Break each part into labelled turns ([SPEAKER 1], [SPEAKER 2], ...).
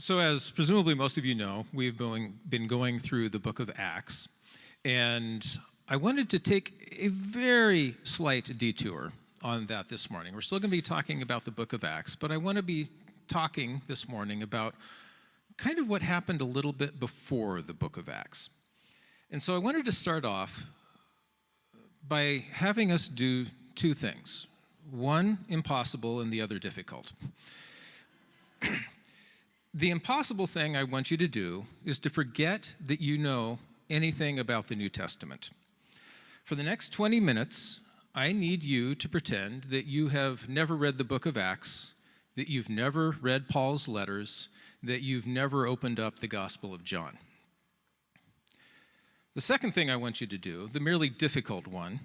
[SPEAKER 1] So as presumably most of you know, we've been going through the book of Acts, and I wanted to take a very slight detour on that this morning. We're still going to be talking about the book of Acts, but I want to be talking this morning about kind of what happened a little bit before the book of Acts. And so I wanted to start off by having us do two things. One impossible and the other difficult. The impossible thing I want you to do is to forget that you know anything about the New Testament. For the next 20 minutes, I need you to pretend that you have never read the book of Acts, that you've never read Paul's letters, that you've never opened up the Gospel of John. The second thing I want you to do, the merely difficult one,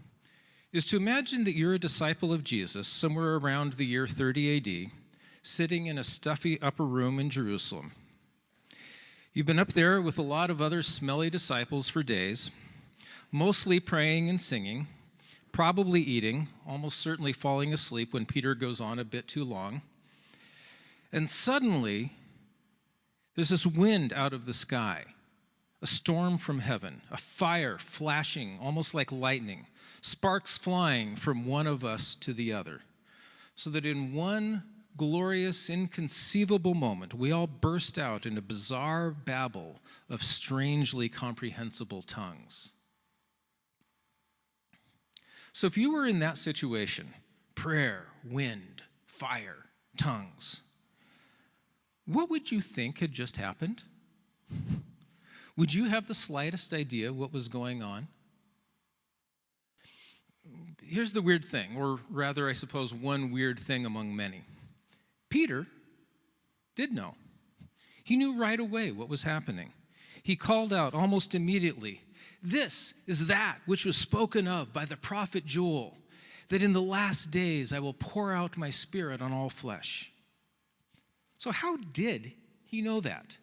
[SPEAKER 1] is to imagine that you're a disciple of Jesus somewhere around the year 30 AD, sitting in a stuffy upper room in Jerusalem. You've been up there with a lot of other smelly disciples for days, mostly praying and singing, probably eating, almost certainly falling asleep when Peter goes on a bit too long. And suddenly, there's this wind out of the sky, a storm from heaven, a fire flashing almost like lightning, sparks flying from one of us to the other, so that in one glorious, inconceivable moment, we all burst out in a bizarre babble of strangely comprehensible tongues. So if you were in that situation, prayer, wind, fire, tongues, what would you think had just happened? Would you have the slightest idea what was going on? Here's the weird thing, or rather, I suppose, one weird thing among many. Peter did know. He knew right away what was happening. He called out almost immediately, "This is that which was spoken of by the prophet Joel, that in the last days I will pour out my spirit on all flesh." So how did he know that?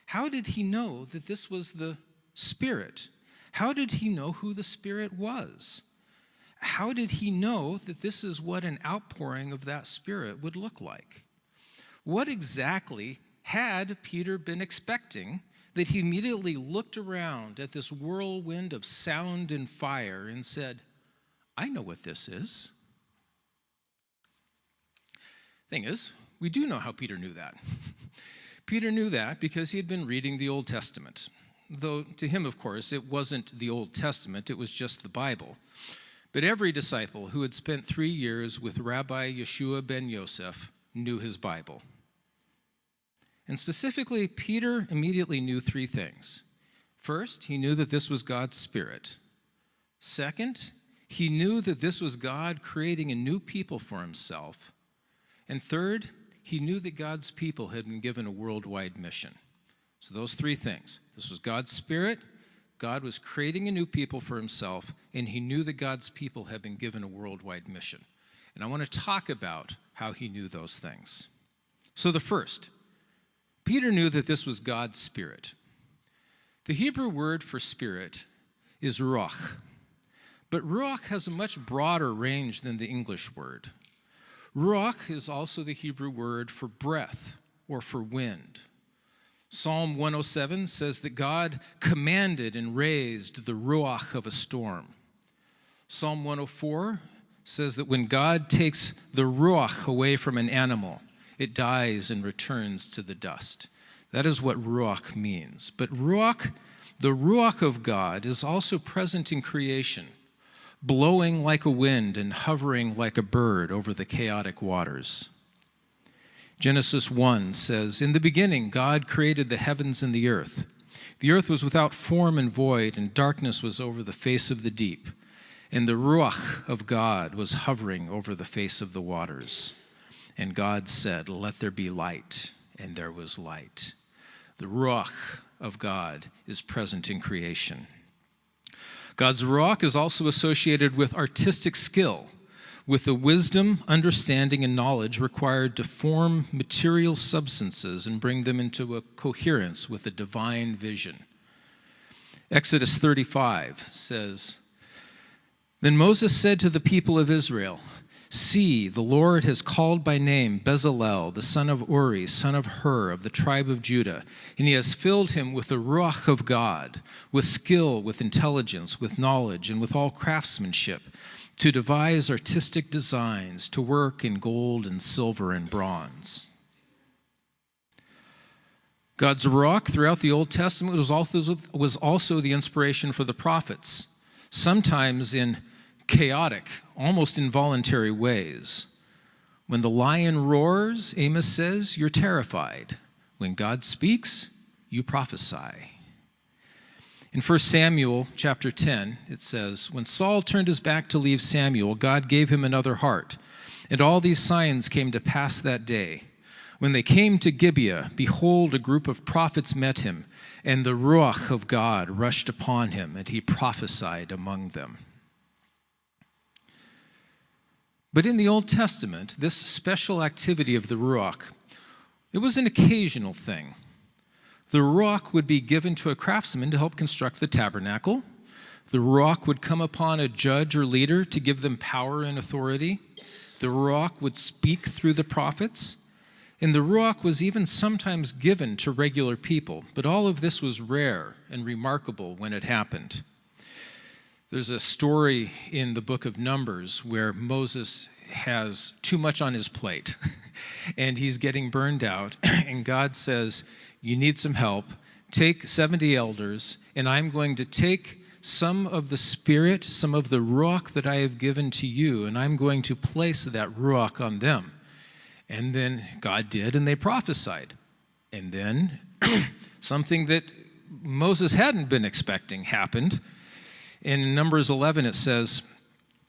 [SPEAKER 1] How did he know that this was the Spirit? How did he know who the Spirit was? How did he know that this is what an outpouring of that Spirit would look like? What exactly had Peter been expecting that he immediately looked around at this whirlwind of sound and fire and said, "I know what this is"? Thing is, we do know how Peter knew that. Peter knew that because he had been reading the Old Testament. Though to him, of course, it wasn't the Old Testament, it was just the Bible. But every disciple who had spent 3 years with Rabbi Yeshua ben Yosef knew his Bible. And specifically, Peter immediately knew three things. First, he knew that this was God's Spirit. Second, he knew that this was God creating a new people for himself. And third, he knew that God's people had been given a worldwide mission. So those three things. This was God's Spirit, God was creating a new people for himself, and he knew that God's people had been given a worldwide mission. And I want to talk about how he knew those things. So the first, Peter knew that this was God's Spirit. The Hebrew word for spirit is ruach, but ruach has a much broader range than the English word. Ruach is also the Hebrew word for breath or for wind. Psalm 107 says that God commanded and raised the ruach of a storm. Psalm 104 says that when God takes the ruach away from an animal, it dies and returns to the dust. That is what ruach means. But ruach, the ruach of God, is also present in creation, blowing like a wind and hovering like a bird over the chaotic waters. Genesis 1 says, "In the beginning, God created the heavens and the earth. The earth was without form and void, and darkness was over the face of the deep. And the ruach of God was hovering over the face of the waters. And God said, 'Let there be light,' and there was light." The ruach of God is present in creation. God's ruach is also associated with artistic skill, with the wisdom, understanding, and knowledge required to form material substances and bring them into a coherence with a divine vision. Exodus 35 says, "Then Moses said to the people of Israel, See, the Lord has called by name Bezalel, the son of Uri, son of Hur, of the tribe of Judah, and he has filled him with the Ruach of God, with skill, with intelligence, with knowledge, and with all craftsmanship, to devise artistic designs, to work in gold and silver and bronze. God's Ruach throughout the Old Testament was also the inspiration for the prophets, sometimes in chaotic, almost involuntary ways. When the lion roars, Amos says, you're terrified. When God speaks, you prophesy. In 1 Samuel chapter 10, it says, when Saul turned his back to leave Samuel, God gave him another heart. And all these signs came to pass that day. When they came to Gibeah, behold, a group of prophets met him, and the Ruach of God rushed upon him, and he prophesied among them. But in the Old Testament, this special activity of the Ruach, it was an occasional thing. The Ruach would be given to a craftsman to help construct the tabernacle. The Ruach would come upon a judge or leader to give them power and authority. The Ruach would speak through the prophets. And the Ruach was even sometimes given to regular people, but all of this was rare and remarkable when it happened. There's a story in the book of Numbers where Moses has too much on his plate and he's getting burned out, and God says, you need some help. Take 70 elders, and I'm going to take some of the Spirit, some of the Ruach that I have given to you, and I'm going to place that Ruach on them. And then God did, and they prophesied. And then something that Moses hadn't been expecting happened. In Numbers 11, it says,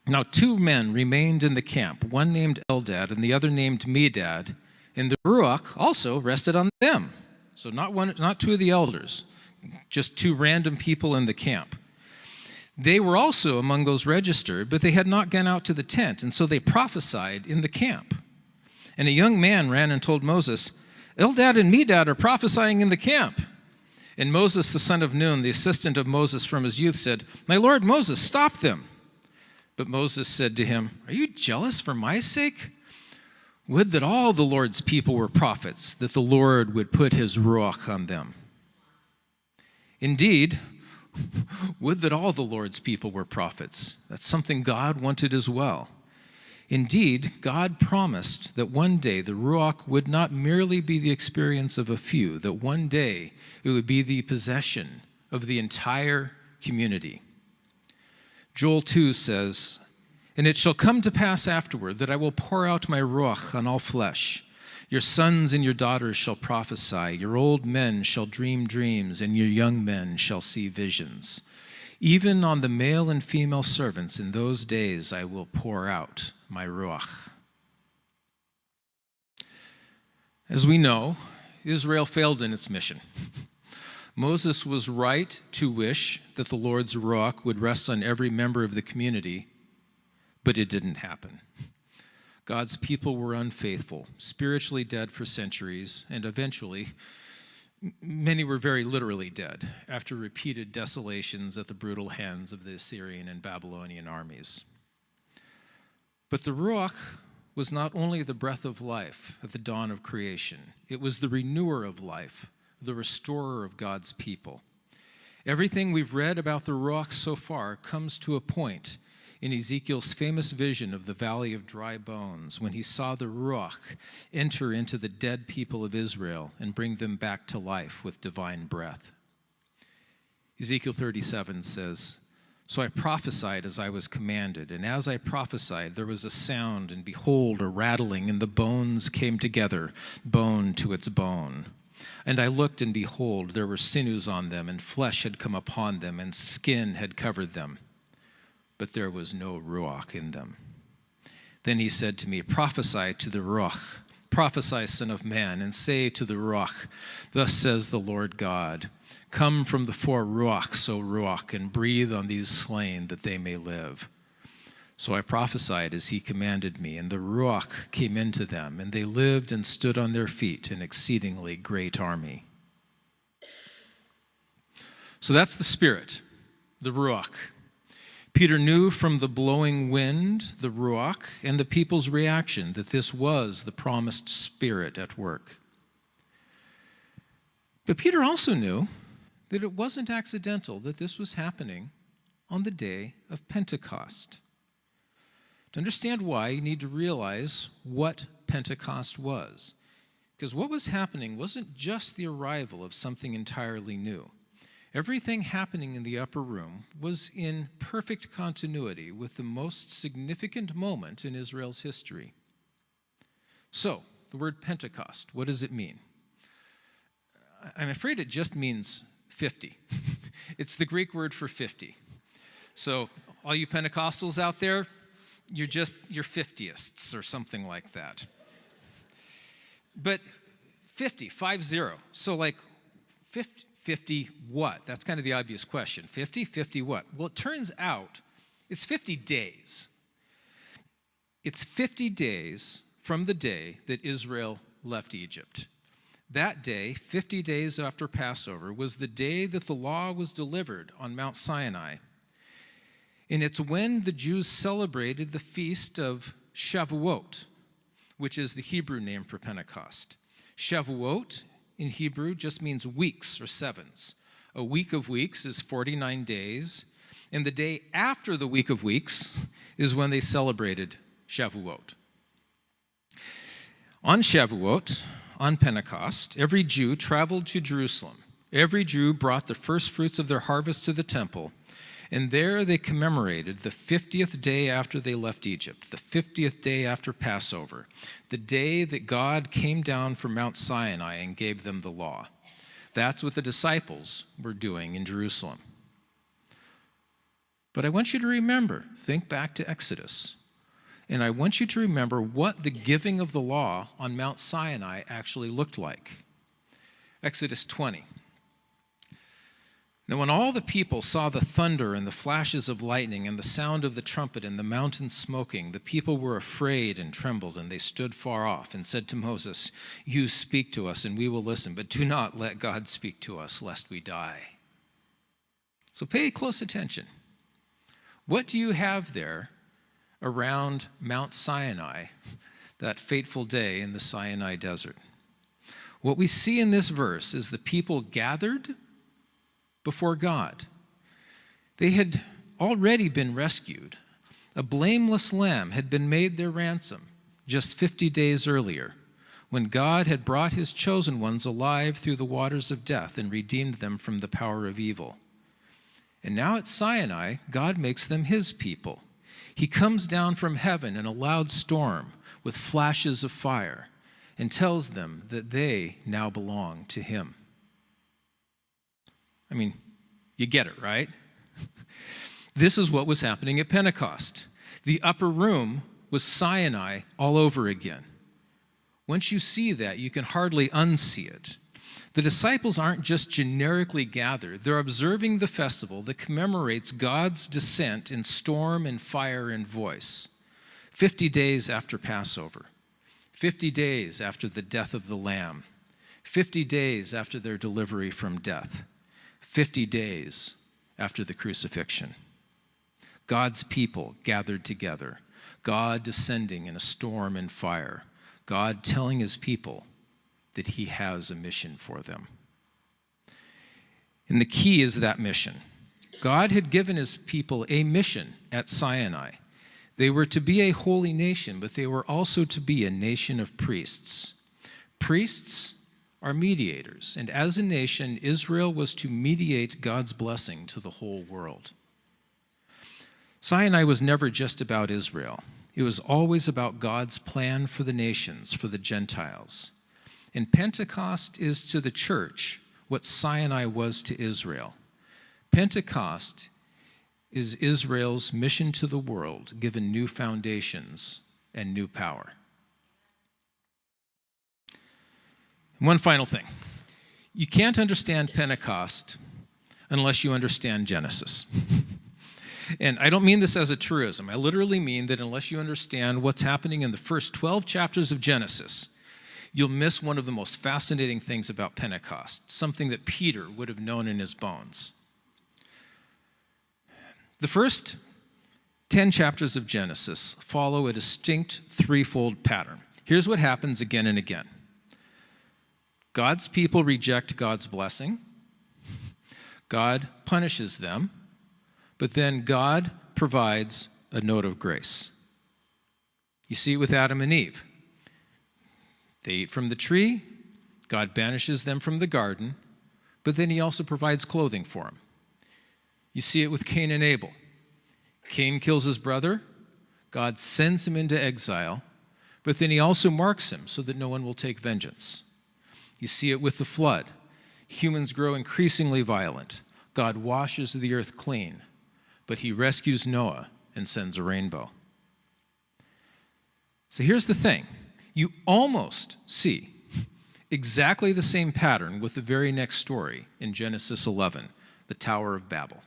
[SPEAKER 1] now 2 men remained in the camp, one named Eldad and the other named Medad, and the Ruach also rested on them. So not 2 of the elders, just 2 random people in the camp. They were also among those registered, but they had not gone out to the tent, and so they prophesied in the camp. And a young man ran and told Moses, Eldad and Medad are prophesying in the camp. And Moses, the son of Nun, the assistant of Moses from his youth, said, my lord Moses, stop them. But Moses said to him, are you jealous for my sake? Would that all the Lord's people were prophets, that the Lord would put his Ruach on them. Indeed, would that all the Lord's people were prophets. That's something God wanted as well. Indeed, God promised that one day the Ruach would not merely be the experience of a few, that one day it would be the possession of the entire community. Joel 2 says, and it shall come to pass afterward that I will pour out my Ruach on all flesh. Your sons and your daughters shall prophesy, your old men shall dream dreams, and your young men shall see visions. Even on the male and female servants in those days I will pour out my Ruach. As we know, Israel failed in its mission. Moses was right to wish that the Lord's Ruach would rest on every member of the community, but it didn't happen. God's people were unfaithful, spiritually dead for centuries, and eventually many were very literally dead after repeated desolations at the brutal hands of the Assyrian and Babylonian armies. But the Ruach was not only the breath of life at the dawn of creation, it was the renewer of life, the restorer of God's people. Everything we've read about the Ruach so far comes to a point in Ezekiel's famous vision of the valley of dry bones, when he saw the Ruach enter into the dead people of Israel and bring them back to life with divine breath. Ezekiel 37 says, so I prophesied as I was commanded, and as I prophesied, there was a sound, and behold, a rattling, and the bones came together, bone to its bone. And I looked, and behold, there were sinews on them, and flesh had come upon them, and skin had covered them. But there was no Ruach in them. Then he said to me, prophesy to the Ruach, prophesy, son of man, and say to the Ruach, thus says the Lord God, come from the 4 Ruachs, O Ruach, and breathe on these slain that they may live. So I prophesied as he commanded me, and the Ruach came into them, and they lived and stood on their feet, an exceedingly great army. So that's the Spirit, the Ruach. Peter knew from the blowing wind, the ruach, and the people's reaction that this was the promised Spirit at work. But Peter also knew that it wasn't accidental that this was happening on the day of Pentecost. To understand why, you need to realize what Pentecost was. Because what was happening wasn't just the arrival of something entirely new. Everything happening in the upper room was in perfect continuity with the most significant moment in Israel's history. So, the word Pentecost, what does it mean? I'm afraid it just means 50. It's the Greek word for 50. So, all you Pentecostals out there, you're 50ists or something like that. But 50. So like 50 what? That's kind of the obvious question. 50 what? Well, it turns out it's 50 days. It's 50 days from the day that Israel left Egypt. That day, 50 days after Passover, was the day that the law was delivered on Mount Sinai. And it's when the Jews celebrated the feast of Shavuot, which is the Hebrew name for Pentecost. Shavuot in Hebrew just means weeks or sevens. A week of weeks is 49 days, and the day after the week of weeks is when they celebrated Shavuot. On Shavuot, on Pentecost, every Jew traveled to Jerusalem. Every Jew brought the first fruits of their harvest to the temple, and there they commemorated the 50th day after they left Egypt, the 50th day after Passover, the day that God came down from Mount Sinai and gave them the law. That's what the disciples were doing in Jerusalem. But I want you to remember, think back to Exodus, and I want you to remember what the giving of the law on Mount Sinai actually looked like. Exodus 20. Now, when all the people saw the thunder and the flashes of lightning and the sound of the trumpet and the mountain smoking, the people were afraid and trembled, and they stood far off and said to Moses, "You speak to us, and we will listen, but do not let God speak to us, lest we die." So pay close attention. What do you have there around Mount Sinai, that fateful day in the Sinai desert? What we see in this verse is the people gathered before God. They had already been rescued. A blameless lamb had been made their ransom just 50 days earlier, when God had brought his chosen ones alive through the waters of death and redeemed them from the power of evil. And now at Sinai, God makes them his people. He comes down from heaven in a loud storm with flashes of fire and tells them that they now belong to him. I mean, you get it, right? This is what was happening at Pentecost. The upper room was Sinai all over again. Once you see that, you can hardly unsee it. The disciples aren't just generically gathered. They're observing the festival that commemorates God's descent in storm and fire and voice. 50 days after Passover. 50 days after the death of the Lamb. 50 days after their delivery from death. 50 days after the crucifixion. God's people gathered together. God descending in a storm and fire. God telling his people that he has a mission for them. And the key is that mission. God had given his people a mission at Sinai. They were to be a holy nation, but they were also to be a nation of priests. Priests are mediators, and as a nation, Israel was to mediate God's blessing to the whole world. Sinai was never just about Israel. It was always about God's plan for the nations, for the Gentiles. And Pentecost is to the church what Sinai was to Israel. Pentecost is Israel's mission to the world, given new foundations and new power. One final thing. You can't understand Pentecost unless you understand Genesis. And I don't mean this as a truism. I literally mean that unless you understand what's happening in the first 12 chapters of Genesis, you'll miss one of the most fascinating things about Pentecost, something that Peter would have known in his bones. The first 10 chapters of Genesis follow a distinct threefold pattern. Here's what happens again and again. God's people reject God's blessing. God punishes them. But then God provides a note of grace. You see it with Adam and Eve. They eat from the tree. God banishes them from the garden. But then he also provides clothing for them. You see it with Cain and Abel. Cain kills his brother. God sends him into exile. But then he also marks him so that no one will take vengeance. You see it with the flood. Humans grow increasingly violent. God washes the earth clean, but he rescues Noah and sends a rainbow. So here's the thing. You almost see exactly the same pattern with the very next story in Genesis 11, the Tower of Babel.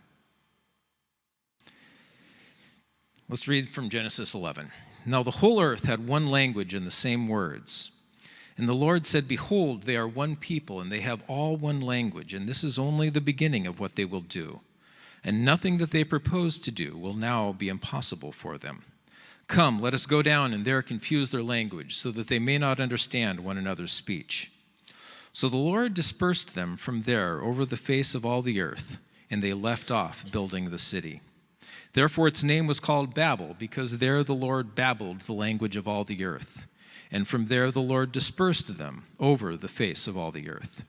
[SPEAKER 1] Let's read from Genesis 11. Now the whole earth had one language and the same words. And the Lord said, behold, they are one people, and they have all one language, and this is only the beginning of what they will do. And nothing that they propose to do will now be impossible for them. Come, let us go down and there confuse their language, so that they may not understand one another's speech. So the Lord dispersed them from there over the face of all the earth, and they left off building the city. Therefore its name was called Babel, because there the Lord babbled the language of all the earth. And from there the Lord dispersed them over the face of all the earth.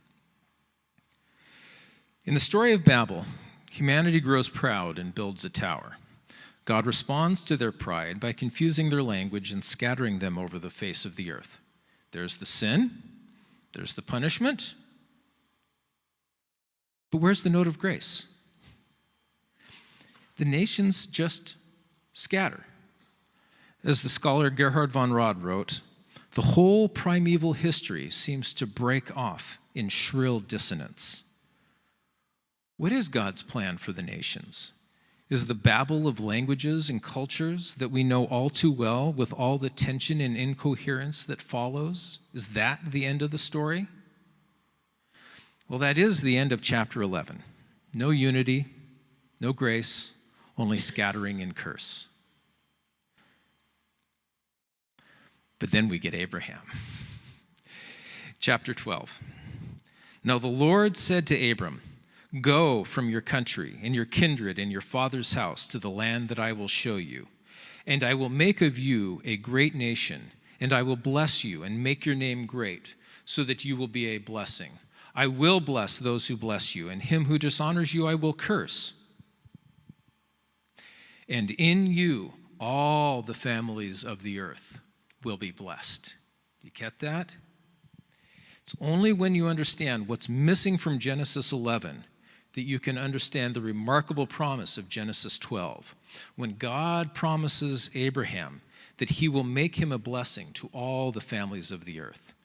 [SPEAKER 1] In the story of Babel, humanity grows proud and builds a tower. God responds to their pride by confusing their language and scattering them over the face of the earth. There's the sin, there's the punishment, but where's the note of grace? The nations just scatter. As the scholar Gerhard von Rad wrote, the whole primeval history seems to break off in shrill dissonance. What is God's plan for the nations? Is the babel of languages and cultures that we know all too well, with all the tension and incoherence that follows, is that the end of the story? Well, that is the end of chapter 11. No unity, no grace, only scattering and curse. But then we get Abraham. Chapter 12. Now the Lord said to Abram, go from your country and your kindred and your father's house to the land that I will show you. And I will make of you a great nation, and I will bless you and make your name great, so that you will be a blessing. I will bless those who bless you, and him who dishonors you I will curse. And in you all the families of the earth will be blessed. Do you get that? It's only when you understand what's missing from Genesis 11 that you can understand the remarkable promise of Genesis 12, when God promises Abraham that he will make him a blessing to all the families of the earth.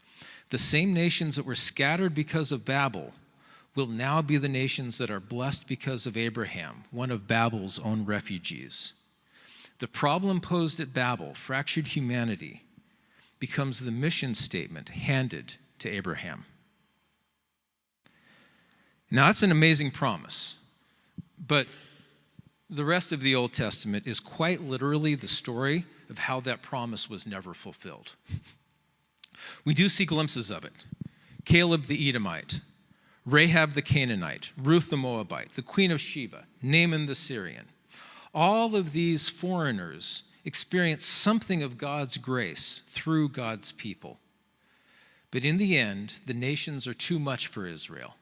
[SPEAKER 1] The same nations that were scattered because of Babel will now be the nations that are blessed because of Abraham, one of Babel's own refugees. The problem posed at Babel, fractured humanity, becomes the mission statement handed to Abraham. Now, that's an amazing promise, but the rest of the Old Testament is quite literally the story of how that promise was never fulfilled. We do see glimpses of it. Caleb the Edomite, Rahab the Canaanite, Ruth the Moabite, the Queen of Sheba, Naaman the Syrian. All of these foreigners experience something of God's grace through God's people. But in the end, the nations are too much for Israel,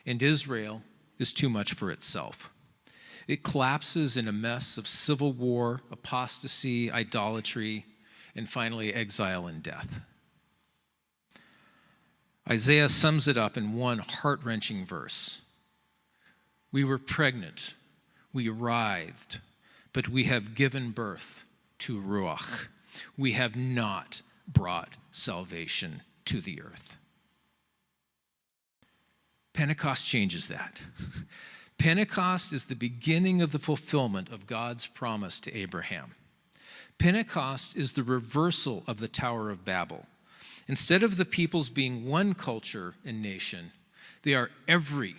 [SPEAKER 1] and Israel is too much for itself. It collapses in a mess of civil war, apostasy, idolatry, and finally exile and death. Isaiah sums it up in one heart-wrenching verse. We were pregnant, we writhed, but we have given birth to Ruach. We have not brought salvation to the earth. Pentecost changes that. Pentecost is the beginning of the fulfillment of God's promise to Abraham. Pentecost is the reversal of the Tower of Babel. Instead of the peoples being one culture and nation, they are every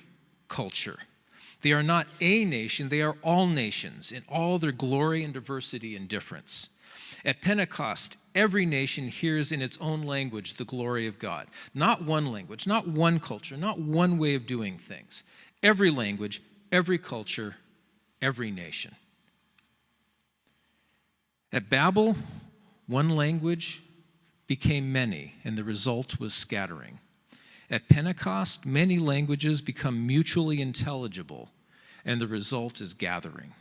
[SPEAKER 1] culture. They are not a nation, they are all nations in all their glory and diversity and difference. At Pentecost, every nation hears in its own language the glory of God. Not one language, not one culture, not one way of doing things. Every language, every culture, every nation. At Babel, one language became many, and the result was scattering. At Pentecost, many languages become mutually intelligible, and the result is gathering.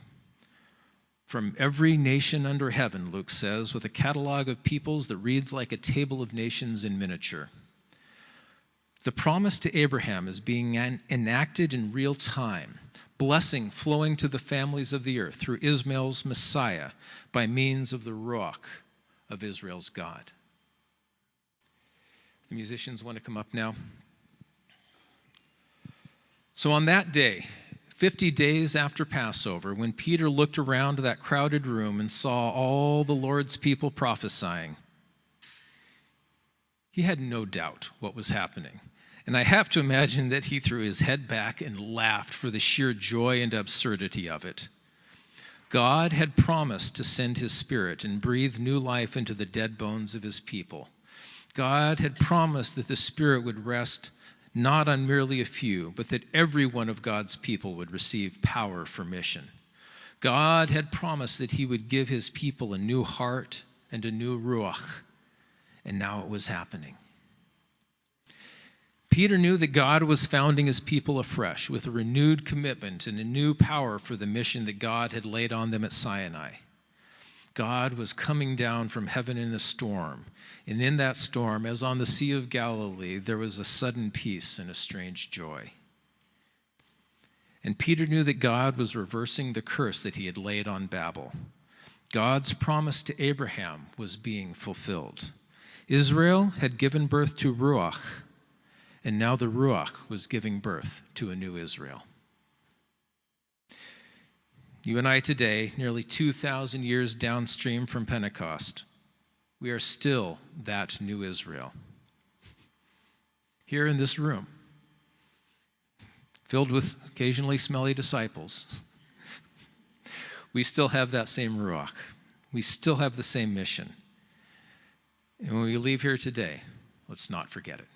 [SPEAKER 1] From every nation under heaven, Luke says, with a catalog of peoples that reads like a table of nations in miniature. The promise to Abraham is being enacted in real time, blessing flowing to the families of the earth through Ishmael's Messiah by means of the Ruach of Israel's God. The musicians want to come up now. So on that day, 50 days after Passover, when Peter looked around that crowded room and saw all the Lord's people prophesying, he had no doubt what was happening. And I have to imagine that he threw his head back and laughed for the sheer joy and absurdity of it. God had promised to send his Spirit and breathe new life into the dead bones of his people. God had promised that the Spirit would rest not on merely a few, but that every one of God's people would receive power for mission. God had promised that he would give his people a new heart and a new ruach, and now it was happening. Peter knew that God was founding his people afresh with a renewed commitment and a new power for the mission that God had laid on them at Sinai. God was coming down from heaven in a storm, and in that storm, as on the Sea of Galilee, there was a sudden peace and a strange joy. And Peter knew that God was reversing the curse that he had laid on Babel. God's promise to Abraham was being fulfilled. Israel had given birth to Ruach, and now the Ruach was giving birth to a new Israel. You and I today, nearly 2,000 years downstream from Pentecost, we are still that new Israel. Here in this room, filled with occasionally smelly disciples, we still have that same Ruach. We still have the same mission. And when we leave here today, let's not forget it.